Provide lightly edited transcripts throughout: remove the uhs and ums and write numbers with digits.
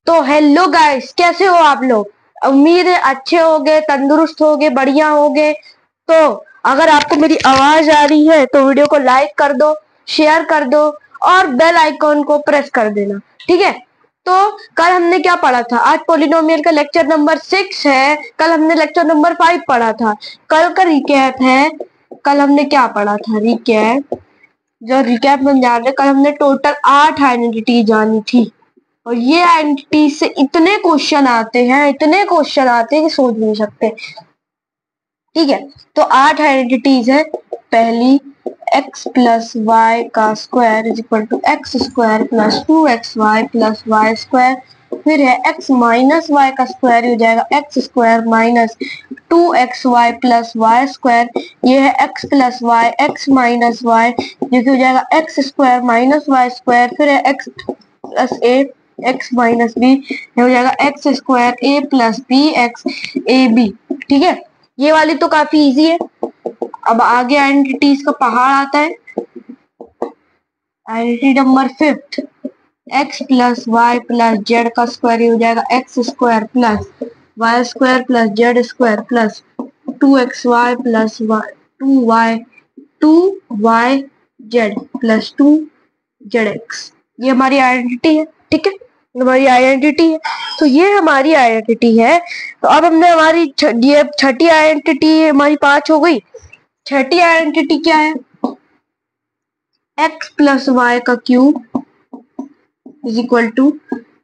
तो hello guys, कैसे हो आप लोग। उम्मीद है अच्छे होगे, तंदुरुस्त होगे, बढ़िया होगे। तो अगर आपको मेरी आवाज आ रही है तो वीडियो को लाइक कर दो, शेयर कर दो और बेल आइकॉन को प्रेस कर देना, ठीक है। तो कल हमने क्या पढ़ा था? आज पॉलिनोमियल का लेक्चर नंबर 6 है। कल हमने लेक्चर नंबर 5 पढ़ा था। कल का रिकैप है। कल हमने क्या पढ़ा था? रिकैप। जो रिकैप में जान रहे, कल हमने टोटल 8 आइडेंटिटी जानी थी। और ये आइडेंटिटी से इतने क्वेश्चन आते हैं, इतने क्वेश्चन आते हैं कि सोच नहीं सकते। ठीक है, तो 8 आइडेंटिटीज है। पहली, x प्लस वाई का square is equal to X square plus 2xy plus Y square. फिर है x माइनस वाई का स्क्वायर हो जाएगा X square minus 2xy plus Y square. ये है x plus Y X minus Y, जो कि हो जाएगा X square minus Y square. फिर है x plus A X minus B, हो जाएगा X square A plus B X A B. ठीक है, ये वाली तो काफी इजी है। अब आगे आइडेंटिटीज का पहाड़ आता है। Identity number 5, X plus Y plus Z का स्क्वायर हो जाएगा X square plus Y square plus Z square plus 2xy plus two Y Z plus 2zx। ये हमारी आइडेंटिटी है। ठीक है, हमारी आइडेंटिटी है। तो ये हमारी आइडेंटिटी है। तो अब हमने हमारी ये छठी आइडेंटिटी हमारी 5 हो गई। छठी आइडेंटिटी क्या है? एक्स प्लस वाई का cube is equal to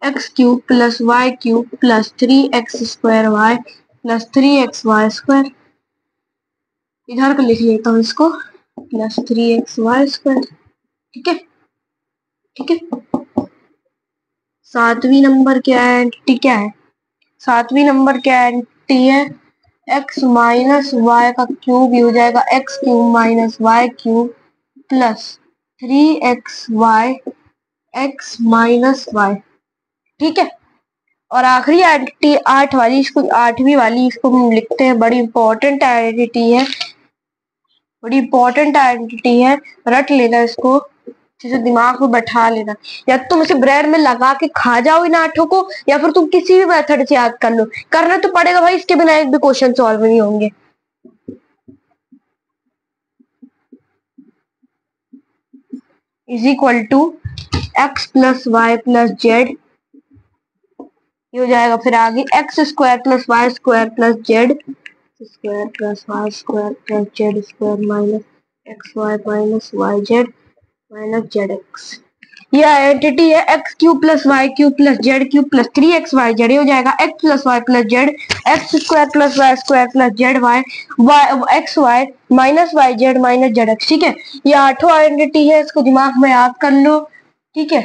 X cube plus Y cube plus 3x square Y plus 3xy square. इधर को लिख लेता हूँ इसको, प्लस 3xy स्क्वायर। ठीक है, ठीक है। सातवीं नंबर की आइडेंटिटी क्या है? सातवीं नंबर की आइडेंटिटी है एक्स माइनस वाई का क्यूब हो जाएगा X cube minus Y cube plus 3xy X minus Y. ठीक है, और आखिरी आइडेंटिटी 8 वाली, इसको 8वीं वाली इसको हम लिखते हैं। बड़ी इंपॉर्टेंट आइडेंटिटी है, बड़ी इंपॉर्टेंट आइडेंटिटी है। रट लेना इसको, जैसे दिमाग में बैठा लेना। या तुम इसे ब्रेड में लगा के खा जाओ इन आठों को, या फिर तुम किसी भी मेथड से याद कर लो। करना तो पड़ेगा भाई, इसके बिना एक भी क्वेश्चन सॉल्व नहीं होंगे। Is equal to x plus Y plus Z, ये हो जाएगा। फिर आगे X square plus Y square plus Z square plus Y square plus Z square minus X Y minus Y Z minus Z X. ये identity है x cube plus Y cube plus Z cube plus 3xy Z. ये हो जाएगा X plus Y plus Z X square plus Y square plus Z Y x Y minus Y Z minus Z X. ठीक है, ये आठों identity है, इसको दिमाग में याद कर लो। ठीक है,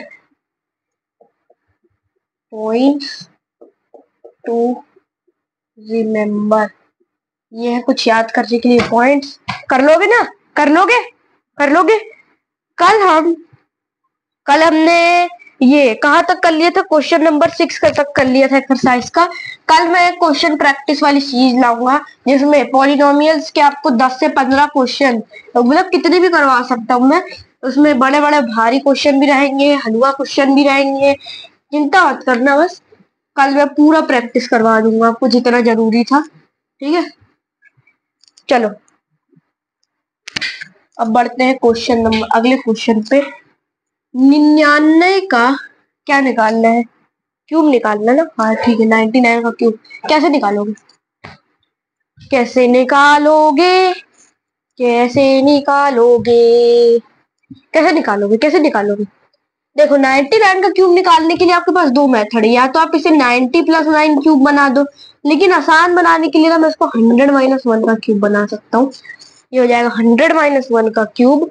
पॉइंट्स टू रिमेम्बर, ये है कुछ याद करने के लिए पॉइंट्स। कर लोगे ना? कर लोगे? कर लोगे? कल हमने ये कहाँ तक कर लिया था? क्वेश्चन नंबर 6 का तक कर लिया था एक्सरसाइज का। कल मैं क्वेश्चन प्रैक्टिस वाली चीज लाऊंगा, जिसमें पॉलिनोमियल्स के आपको 10 से 15 क्वेश्चन, मतलब कितने भी करवा सकता हूँ मैं। उसमें बड़े बड़े भारी क्वेश्चन भी रहेंगे, हलवा क्वेश्चन भी रहेंगे। चिंता मत करना, बस कल मैं पूरा प्रैक्टिस करवा दूंगा आपको जितना जरूरी था। ठीक है, चलो अब बढ़ते हैं क्वेश्चन नंबर, अगले क्वेश्चन पे। 99 का क्या निकालना है? क्यूब निकालना ना? हाँ ठीक है, 99 का क्यूब कैसे निकालोगे? कैसे निकालोगे? कैसे निकालोगे? कैसे निकालोगे? कैसे निकालोगे? देखो, 99 का क्यूब निकालने के लिए आपके पास दो मेथड है। या तो आप इसे 90 प्लस 9 क्यूब बना दो, लेकिन आसान बनाने के लिए ना मैं इसको 100 माइनस 1 का क्यूब बना सकता हूँ। ये हो जाएगा 100 माइनस 1 का क्यूब।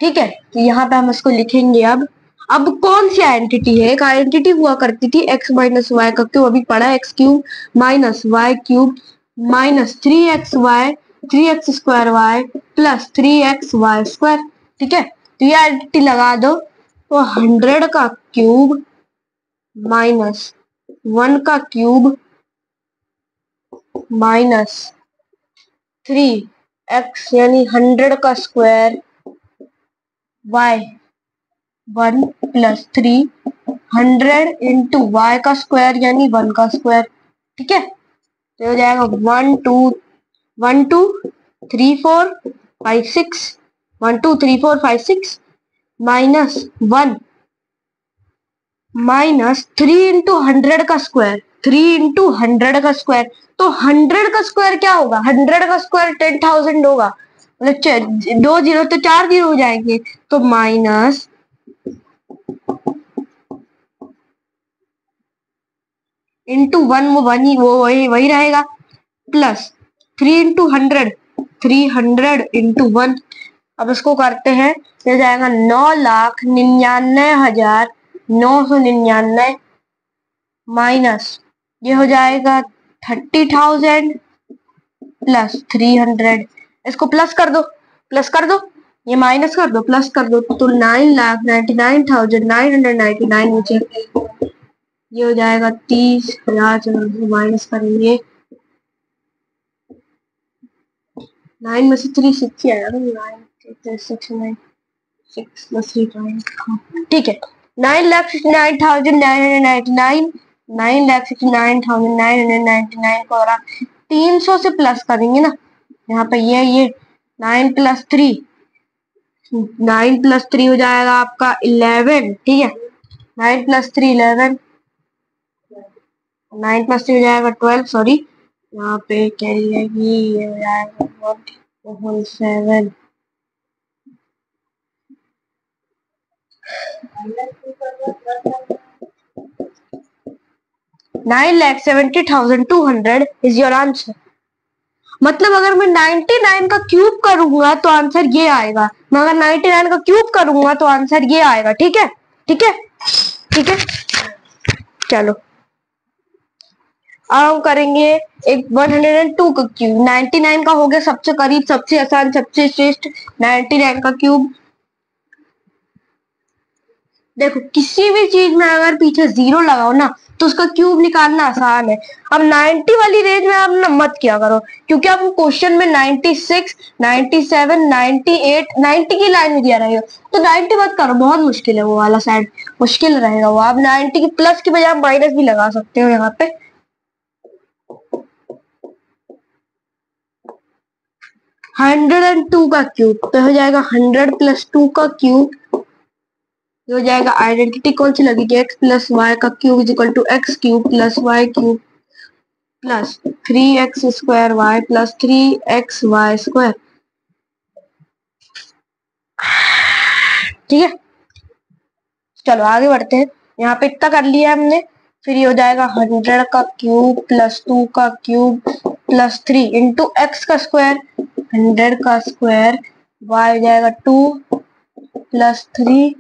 ठीक है, तो यहाँ पे हम इसको लिखेंगे। अब कौन सी आइडेंटिटी है? एक आइडेंटिटी हुआ करती थी एक्स माइनस वाई का क्यूब, अभी पढ़ा X cube minus Y cube minus 3x square Y plus 3xy square. ठीक है, तो ये आइडेंटिटी लगा दो तो 100 का क्यूब माइनस 1 का क्यूब माइनस 3x यानी 100 का square y 1 plus 3 100 into Y का स्क्वायर यानी 1 का स्क्वायर। ठीक है, तो हो जाएगा 1 2 माइनस 3 इंटू 100 का स्क्वायर, 3 इंटू 100 का स्क्वायर। तो 100 का स्क्वायर क्या होगा? 100 का स्क्वायर 10,000 होगा, मतलब 2 जीरो तो 4 जीरो हो जाएंगे, तो माइनस इंटू 1 वो वही रहेगा, प्लस 3 इंटू 100, 300 इंटू 1। अब इसको करते हैं, तो जाएगा 9,99,999 माइनस ये हो जाएगा 30,000 प्लस 300। इसको प्लस कर दो, प्लस कर दो, ये माइनस कर दो, प्लस कर दो, तो 9,99,999 बचे। ये हो जाएगा 30,000। चलो माइनस करेंगे, 9 में से 3 6 ही आएगा, 9 ठीक है। 9,69,999, 9,69,999 को और 300 से प्लस करेंगे ना, यहाँ पे ये 9 प्लस 3, 9 प्लस 3 हो जाएगा आपका 11। ठीक है, 9 प्लस 3 11, 9 प्लस 3 हो जाएगा 12, सॉरी यहाँ पे कैरी रहेगी, ये हो जाएगा 7। 9,70,200 इज योर आंसर। मतलब अगर मैं 99 का क्यूब करूंगा तो आंसर ये आएगा, मैं अगर 99 का क्यूब करूंगा तो आंसर ये आएगा। ठीक है, ठीक है, ठीक है। चलो अब हम करेंगे एक 102 का क्यूब। 99 का हो गया सबसे करीब, सबसे आसान, सबसे श्रेष्ठ 99 का क्यूब। देखो किसी भी चीज में अगर पीछे जीरो लगाओ ना तो उसका क्यूब निकालना आसान है। अब 90 वाली रेंज में आप ना मत किया करो, क्योंकि आप क्वेश्चन में 96, 97, 98, 90 की लाइन में दिया रहेगा, तो 90 मत करो, बहुत मुश्किल है वो वाला साइड, मुश्किल रहेगा वो। आप 90 की प्लस की बजाय माइनस भी लगा सकते हो यहाँ पे। 102 का क्यूब तो हो जाएगा 100 प्लस 2 का क्यूब, हो जाएगा आइडेंटिटी कौन सी लगेगी, एक्स प्लस वाई का cube is equal to X cube plus Y cube plus 3x square Y plus 3x Y square. ठीक है, चलो आगे बढ़ते हैं। यहाँ पे इतना कर लिया हमने, फिर ये हो जाएगा 100 का क्यूब प्लस 2 का क्यूब प्लस 3 इंटू एक्स का स्क्वायर, 100 का स्क्वायर, वाई हो जाएगा 2 प्लस 3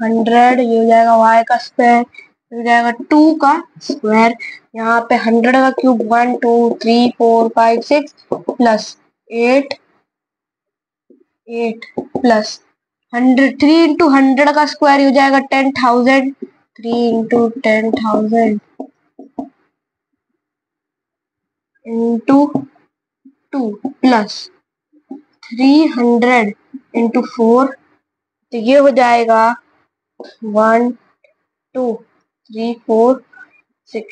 100, ये हो जाएगा y का स्क्वायर, हो जाएगा 2 का स्क्वायर। यहाँ पे 100 का क्यूब 1 2 3 4 5 6 प्लस 8 8 प्लस 100, 3 इंटू 100 का स्क्वायर हो जाएगा 10,000, 3 इंटू 10,000 इंटू 2 प्लस 300 इंटू 4, तो ये हो जाएगा 1 2 3 4 6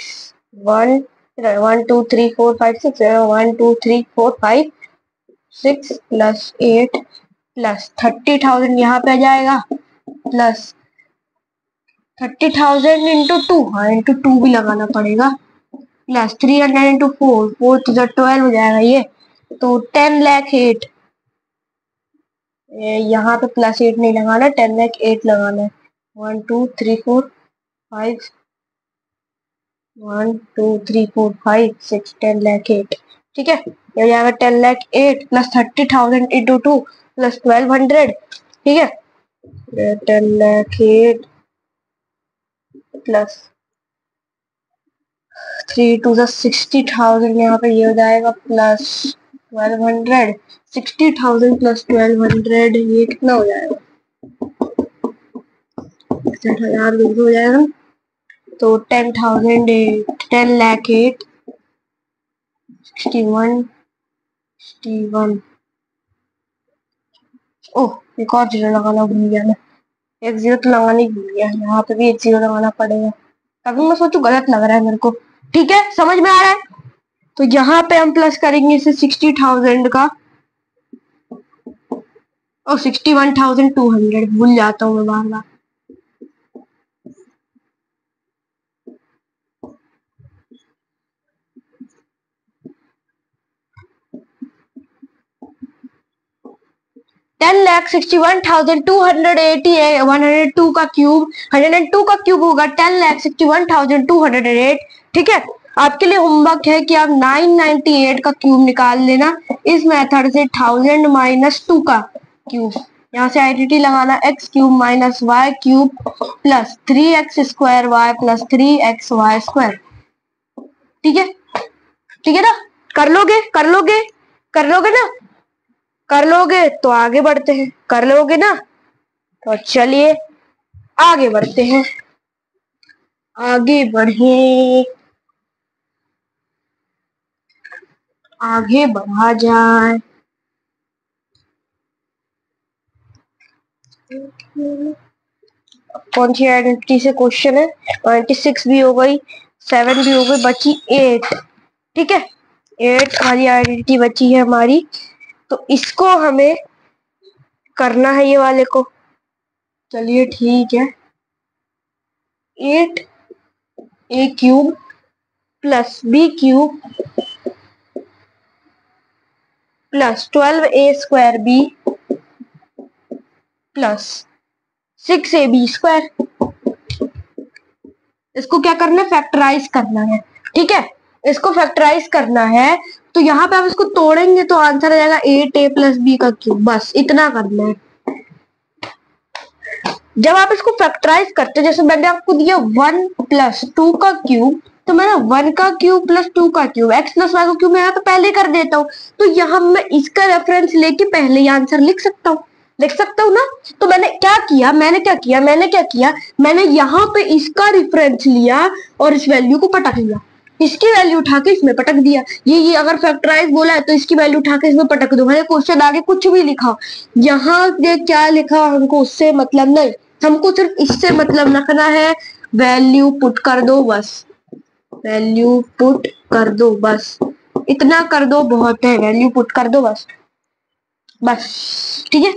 1 1 2 3 4 5 6 1 2 3 4 5 6 प्लस 8 प्लस 30,000 यहाँ पे आ जाएगा, प्लस 30,000 इंटू 2, हाँ इंटू 2 भी लगाना पड़ेगा, प्लस 300 इंटू 4, 4 तो 12 हो जाएगा ये, तो 10,08,000। यहाँ पे प्लस 8 नहीं लगाना, 10,08,000 लगाना है। 1 2 3 4 5 1 2 3 4 5 6 10,08,000। ठीक है, ये हो जाएगा 10,08,000 प्लस 30,000 इंटू 2 प्लस 1,200। ठीक है, 10,08,000 प्लस 3 टू 60,000, यहाँ पे ये हो जाएगा प्लस 1,200। 60,000 प्लस 1,200 ये कितना हो जाएगा, 60,000 हो जाएगा, तो 10,000 10,08,000 61 61। ओह एक और जीरो लगाना भूल गया मैं, एक जीरो तो लगाने ही भूल गया, यहाँ पे भी एक जीरो लगाना पड़ेगा। तभी मैं सोचू गलत लग रहा है मेरे को। ठीक है, समझ में आ रहा है। तो यहाँ पे हम प्लस करेंगे इसे 60,000 का और 61,200, भूल जाता हूँ मैं बार बार। टेन लैख 61,280 102 का क्यूब, 102 का क्यूब होगा 10,61,208। ठीक है, आपके लिए होमवर्क है कि आप 998 का क्यूब निकाल लेना इस मेथड से। 1000 माइनस 2 का क्यूब, यहाँ से आइडेंटिटी लगाना, x cube minus Y cube plus 3x square Y plus 3xy square. ठीक है, ठीक है ना, कर लोगे कर लोगे कर लोगे ना, कर लोगे तो आगे बढ़ते हैं, कर लोगे ना, तो चलिए आगे बढ़ते हैं, आगे बढ़े, आगे बढ़ा जाए। कौन सी आइडेंटिटी से क्वेश्चन है? 96 भी हो गई, 7 भी हो गई, बची 8। ठीक है, 8 हमारी आइडेंटिटी बची है हमारी। तो इसको हमें करना है, ये वाले को। चलिए ठीक है, 8a cube plus b cube plus 12a square b plus 6ab square. इसको क्या करना है? फैक्टराइज करना है। ठीक है, इसको फैक्टराइज करना है, तो यहाँ पे आप इसको तोड़ेंगे तो आंसर आ जाएगा 8a प्लस b का क्यूब। बस इतना करना है। जब आप इसको फैक्टराइज करते हैं, जैसे मैंने आपको दिया 1 प्लस 2 का क्यूब, तो मैंने 1 का क्यूब प्लस 2 का क्यूब, x प्लस वाई का क्यूब मैं यहाँ पे पहले कर देता हूँ, तो यहाँ मैं इसका रेफरेंस लेके पहले ही आंसर लिख सकता हूँ, लिख सकता हूँ ना। तो मैंने क्या किया, मैंने यहाँ पे इसका रेफरेंस लिया और इस वैल्यू को पटक लिया, इसकी वैल्यू उठा के इसमें पटक दिया। ये अगर फैक्टराइज बोला है तो इसकी वैल्यू उठा के इसमें पटक दो। मैंने क्वेश्चन आगे कुछ भी लिखा, यहाँ ये क्या लिखा हमको उससे मतलब नहीं, हमको सिर्फ इससे मतलब रखना है। वैल्यू पुट कर दो बस, वैल्यू पुट कर दो बस, इतना कर दो बहुत है, वैल्यू पुट कर दो बस, बस। ठीक है,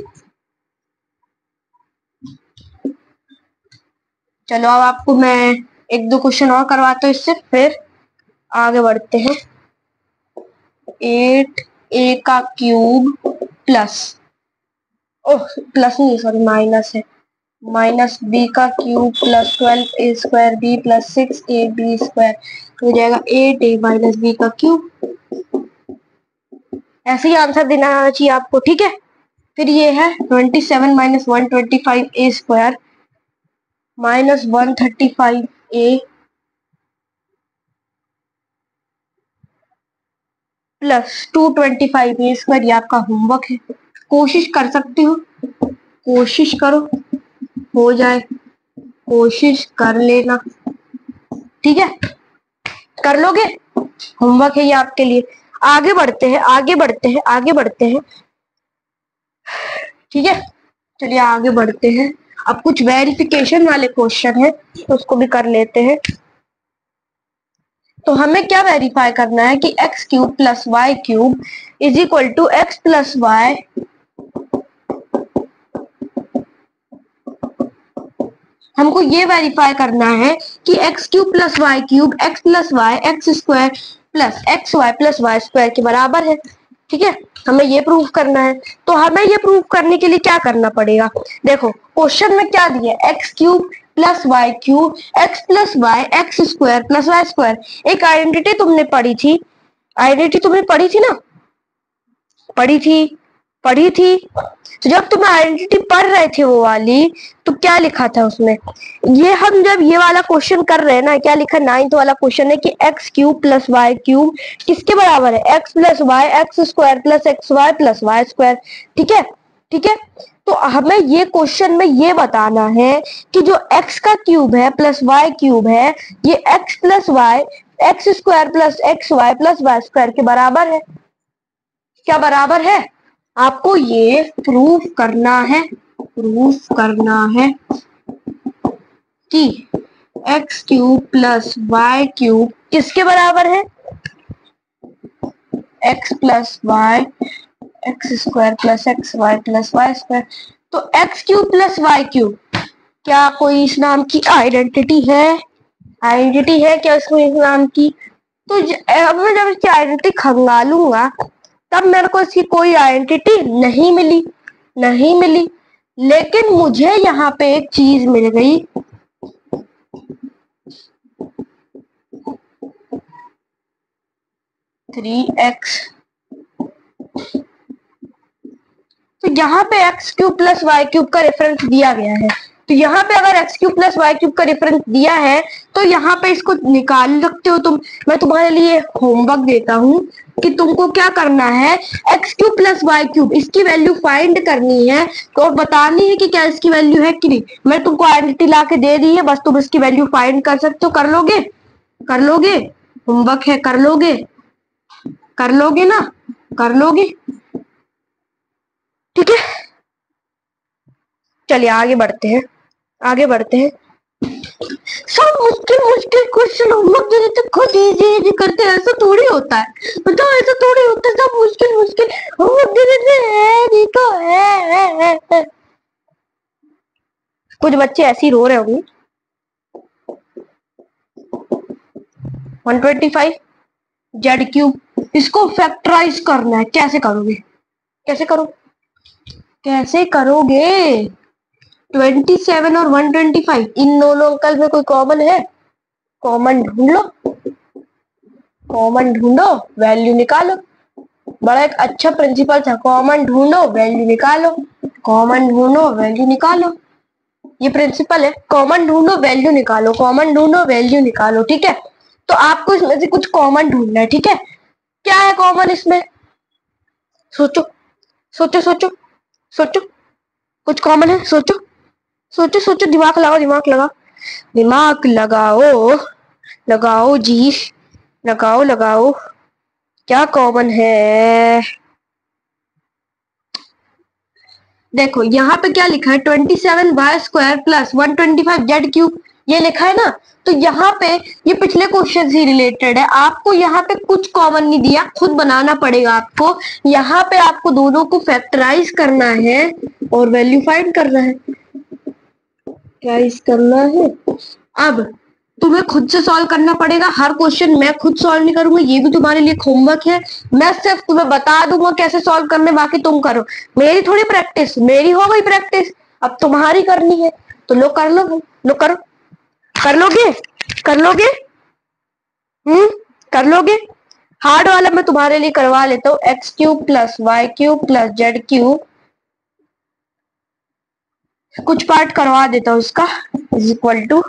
चलो अब आपको मैं एक दो क्वेश्चन और करवाता हूँ, इससे फिर आगे बढ़ते हैं। 8a का क्यूब प्लस, ओह प्लस नहीं सॉरी माइनस है, माइनस b का cube plus 12a square b plus 6ab square हो जाएगा 8a माइनस b का क्यूब। ऐसे ही आंसर देना आना चाहिए आपको। ठीक है, फिर ये है 27 minus 125a square minus 135a plus 225a square. ये आपका होमवर्क है, कोशिश कर सकते हो, कोशिश करो हो जाए, कोशिश कर लेना। ठीक है, कर लोगे, होमवर्क है ये आपके लिए। आगे बढ़ते हैं, आगे बढ़ते हैं, आगे बढ़ते हैं। ठीक है, चलिए आगे बढ़ते हैं। अब कुछ वेरिफिकेशन वाले क्वेश्चन है, तो उसको भी कर लेते हैं। तो हमें क्या वेरीफाई करना है कि x cube plus Y cube is equal to x plus y, हमको ये वेरीफाई करना है कि x cube plus Y cube x plus Y x square plus x y plus Y square के बराबर है। ठीक है, हमें ये प्रूफ करना है। तो हमें ये प्रूफ करने के लिए क्या करना पड़ेगा? देखो क्वेश्चन में क्या दिया, x cube plus Y cube x plus Y x square plus Y square. एक आइडेंटिटी तुमने पढ़ी थी, आइडेंटिटी तुमने पढ़ी थी ना, पढ़ी थी, पढ़ी थी। तो जब तुम आइडेंटिटी पढ़ रहे थे वो वाली, तो क्या लिखा था उसमें? ये हम जब ये वाला क्वेश्चन कर रहे हैं ना, क्या लिखा 9th वाला क्वेश्चन है कि x cube plus Y cube किसके बराबर है? X plus Y x square plus x y plus Y square. ठीक है, ठीक है। तो हमें ये क्वेश्चन में ये बताना है कि जो x का क्यूब है प्लस y क्यूब है, ये x plus Y x square plus x y plus Y square के बराबर है। क्या बराबर है? आपको ये प्रूफ करना है। प्रूफ करना है कि x cube plus Y cube किसके बराबर है, x plus Y x square plus x y plus Y square. तो x cube plus Y cube, क्या कोई इस नाम की आइडेंटिटी है, आइडेंटिटी है क्या इसको इस नाम की? तो अब मैं जब इसकी आइडेंटिटी खंगालूंगा तब मेरे को इसकी कोई आइडेंटिटी नहीं मिली, नहीं मिली। लेकिन मुझे यहाँ पे एक चीज मिल गई, थ्री एक्स। तो यहाँ पे x cube plus Y cube का रेफरेंस दिया गया है, तो यहाँ पे अगर x cube plus Y cube का रेफरेंस दिया है तो यहाँ पे इसको निकाल सकते हो तुम। मैं तुम्हारे लिए होमवर्क देता हूँ कि तुमको क्या करना है, x cube plus Y cube इसकी वैल्यू फाइंड करनी है, तो बतानी है कि क्या इसकी वैल्यू है कि नहीं। मैं तुमको आइडेंटिटी ला के दे दी है, बस तुम इसकी वैल्यू फाइंड कर सकते हो। कर लोगे, कर लोगे, होमवर्क है, कर लोगे, कर लोगे ना, कर लोगे, ठीक है। चलिए आगे बढ़ते हैं, आगे बढ़ते हैं। सब मुश्किल मुश्किल क्वेश्चन होमवर्क दे देते, खुद इजी इजी करते हैं, ऐसा थोड़ी होता है, बताओ ऐसा थोड़ी होता है। सब मुश्किल मुश्किल होमवर्क दे देते हैं, नहीं तो है। कुछ बच्चे ऐसे ही रो रहे होंगे। 125 जेड क्यूब, इसको फैक्टराइज करना है, कैसे करोगे, कैसे करो, कैसे करोगे? 27 और 125 इन दोनों अंकल में कोई कॉमन है, कॉमन ढूंढ लो, कॉमन ढूंढो, वैल्यू निकालो। बड़ा एक अच्छा प्रिंसिपल था, कॉमन ढूंढो वैल्यू निकालो, कॉमन ढूंढो वैल्यू निकालो। ये प्रिंसिपल है, कॉमन ढूंढो वैल्यू निकालो, कॉमन ढूंढो वैल्यू निकालो, ठीक है। तो आपको इसमें से कुछ कॉमन ढूंढना है, ठीक है। क्या है कॉमन इसमें, सोचो सोचो सोचो सोचो, कुछ कॉमन है, सोचो सोचो सोचो, दिमाग लगाओ, दिमाग लगाओ, दिमाग लगाओ, लगाओ जी, लगाओ लगाओ, क्या कॉमन है? देखो यहाँ पे क्या लिखा है, 27 y square plus 125 z cube, ये लिखा है ना। तो यहाँ पे ये पिछले क्वेश्चन से रिलेटेड है, आपको यहाँ पे कुछ कॉमन नहीं दिया, खुद बनाना पड़ेगा आपको। यहाँ पे आपको दोनों को फैक्टराइज करना है और वैल्यू फाइंड करना है, क्या इस करना है। अब तुम्हें खुद से सॉल्व करना पड़ेगा, हर क्वेश्चन मैं खुद सॉल्व नहीं करूंगा, ये भी तुम्हारे लिए होमवर्क है। मैं सिर्फ तुम्हें बता दूंगा कैसे सॉल्व करने, बाकी तुम करो। मेरी थोड़ी प्रैक्टिस, मेरी हो गई प्रैक्टिस, अब तुम्हारी करनी है, तो लो कर लो, लो करो, कर लोगे, कर लोगे, कर लोगे। हार्ड वाला मैं तुम्हारे लिए करवा लेता हूँ, x cube plus Y cube plus Z cube, कुछ पार्ट करवा देता हूँ इसका, इज इक्वल टू,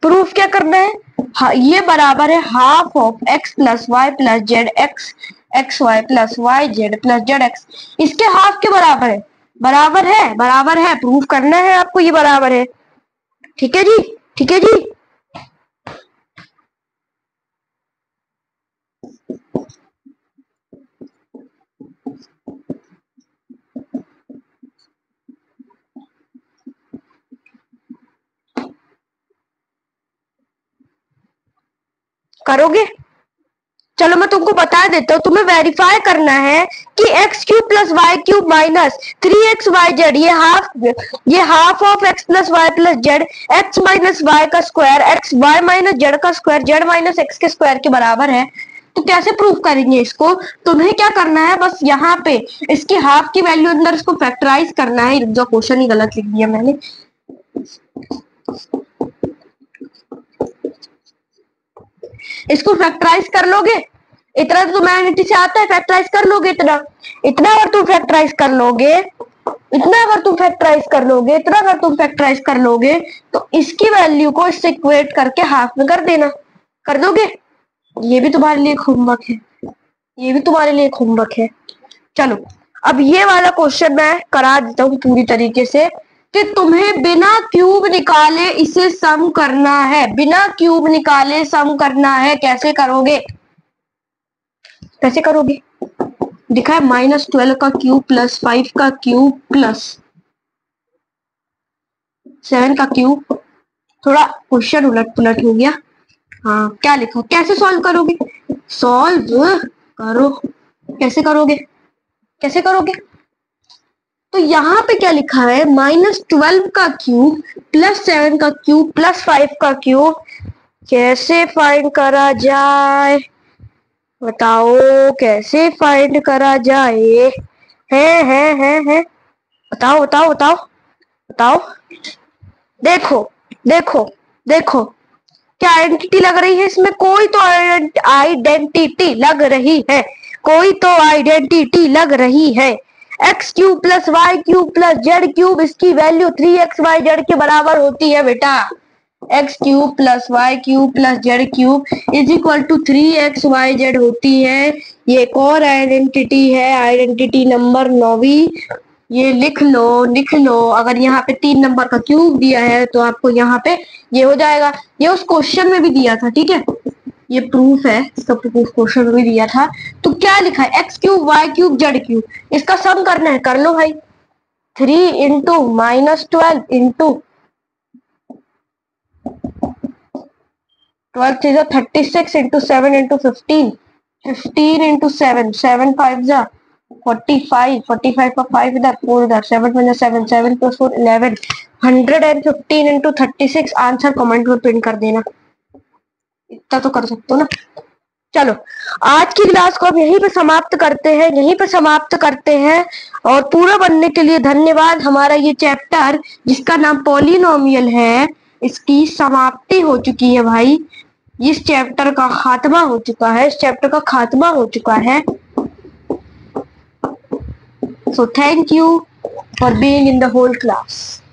प्रूफ क्या करना है, हाँ, ये बराबर है half of x plus Y plus Z x, x y plus y Z plus Z x, इसके हाफ के बराबर है, बराबर है, बराबर है, प्रूफ करना है आपको, ये बराबर है, ठीक है जी, ठीक है जी। करोगे, चलो मैं तुमको बता देता हूँ, तुम्हें वेरीफाई करना है कि x cube plus Y cube minus 3xyz, ये half of x plus Y plus Z, x minus Y का square, x Y minus z का स्क्वायर, जेड माइनस एक्स के स्क्वायर के बराबर है। तो कैसे प्रूफ करेंगे इसको, तुम्हें क्या करना है, बस यहाँ पे इसकी हाफ की वैल्यू अंदर इसको फैक्टराइज करना है। जो क्वेश्चन ही गलत लिख दिया मैंने, इसको फैक्टराइज कर लोगे, इतना तो ह्यूमैनिटी से आता है, फैक्टराइज कर लोगे, इतना इतना अगर तुम फैक्टराइज कर लोगे, इतना अगर तुम फैक्टराइज कर लोगे, इतना अगर तुम फैक्टराइज कर लोगे, तो इसकी वैल्यू को इससे इक्वेट करके हाफ में कर देना, कर दोगे। ये भी तुम्हारे लिए होमवर्क है, ये भी तुम्हारे लिए होमवर्क है। चलो अब ये वाला क्वेश्चन मैं करा देता हूँ पूरी तरीके से, कि तुम्हें बिना क्यूब निकाले इसे सम करना है, बिना क्यूब निकाले सम करना है। कैसे करोगे, कैसे करोगे, दिखा है -12 का क्यूब प्लस 5 का क्यूब प्लस 7 का क्यूब, थोड़ा क्वेश्चन उलट पुलट हो गया। हाँ क्या लिखा, कैसे सॉल्व करोगे, सॉल्व करो, कैसे करोगे, कैसे करोगे? तो यहाँ पे क्या लिखा है, -12 का क्यूब प्लस 7 का क्यूब प्लस 5 का क्यूब, कैसे फाइंड करा जाए, बताओ कैसे फाइंड करा जाए, है बताओ बताओ बताओ बताओ। देखो देखो देखो, क्या आइडेंटिटी लग रही है इसमें, कोई तो आइडेंटिटी लग रही है, कोई तो आइडेंटिटी लग रही है। X cube plus Y cube plus Z cube, इसकी वैल्यू 3xyz के बराबर होती है बेटा। X cube plus Y cube plus Z cube is equal to 3xyz होती है। ये एक और आइडेंटिटी है, आइडेंटिटी नंबर 9वीं, ये लिख लो लिख लो। अगर यहाँ पे 3 नंबर का क्यूब दिया है तो आपको यहाँ पे ये हो जाएगा, ये उस क्वेश्चन में भी दिया था, ठीक है, ये प्रूफ है, इसका प्रूफ क्वेश्चन में भी दिया था। तो क्या लिखा है, x cube y cube z cube, इसका सम करना है, कर लो भाई। 3 into -12 into 12 is 36 into 7 into 15, 15 into 7, 7 5 जा 45, 45 का 5 इधर 4 इधर, 7 5 7, 7 plus 4 11, 115 into 36। आंसर कमेंट में पिन कर देना, इतना तो कर सकते हो ना। चलो आज की क्लास को अब यहीं पे समाप्त करते हैं, यहीं पे समाप्त करते हैं। और पूरा बनने के लिए धन्यवाद। हमारा ये चैप्टर जिसका नाम पॉलिनोमियल है, इसकी समाप्ति हो चुकी है भाई, इस चैप्टर का खात्मा हो चुका है, इस चैप्टर का खात्मा हो चुका है। So thank you for being in the whole class.